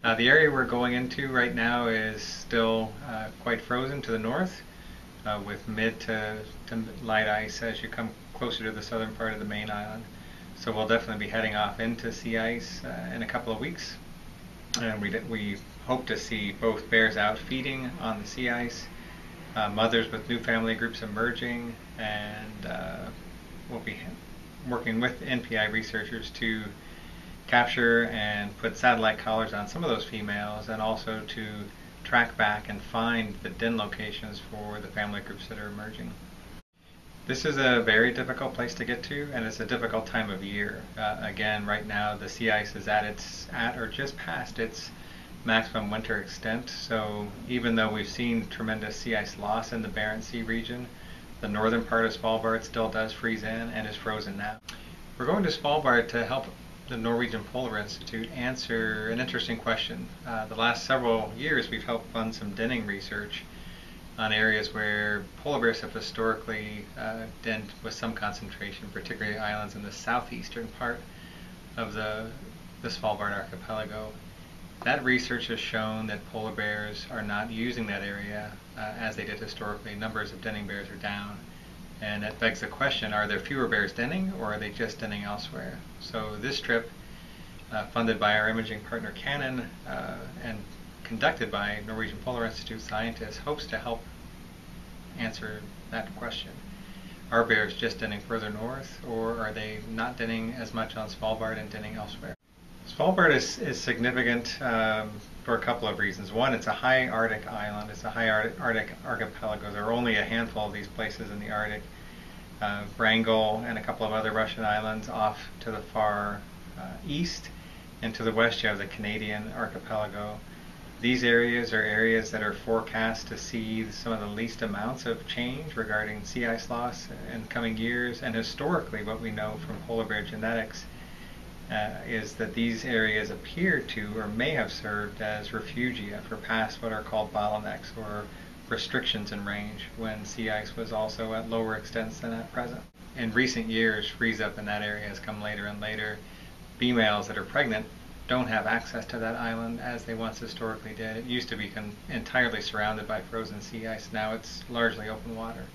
The area we're going into right now is still quite frozen to the north, with mid to light ice as you come closer to the southern part of the main island. So we'll definitely be heading off into sea ice in a couple of weeks. And we hope to see both bears out feeding on the sea ice, mothers with new family groups emerging, and we'll be working with NPI researchers to capture and put satellite collars on some of those females, and also to track back and find the den locations for the family groups that are emerging. This is a very difficult place to get to, and it's a difficult time of year. Again, right now the sea ice is at or just past its maximum winter extent. So even though we've seen tremendous sea ice loss in the Barents Sea region, the northern part of Svalbard still does freeze in and is frozen now. We're going to Svalbard to help the Norwegian Polar Institute answer an interesting question. The last several years we've helped fund some denning research on areas where polar bears have historically denned with some concentration, particularly islands in the southeastern part of the Svalbard archipelago. That research has shown that polar bears are not using that area as they did historically. Numbers of denning bears are down. And it begs the question, are there fewer bears denning, or are they just denning elsewhere? So this trip, funded by our imaging partner Canon and conducted by Norwegian Polar Institute scientists, hopes to help answer that question. Are bears just denning further north, or are they not denning as much on Svalbard and denning elsewhere? Svalbard is significant for a couple of reasons. One, it's a high Arctic island. It's a high Arctic archipelago. There are only a handful of these places in the Arctic. Wrangel and a couple of other Russian islands off to the far east, and to the west you have the Canadian archipelago. These areas are areas that are forecast to see some of the least amounts of change regarding sea ice loss in coming years, and historically what we know from polar bear genetics is that these areas appear to or may have served as refugia for past what are called bottlenecks or restrictions in range, when sea ice was also at lower extents than at present. In recent years, freeze up in that area has come later and later. Females that are pregnant don't have access to that island as they once historically did. It used to be entirely surrounded by frozen sea ice. Now it's largely open water.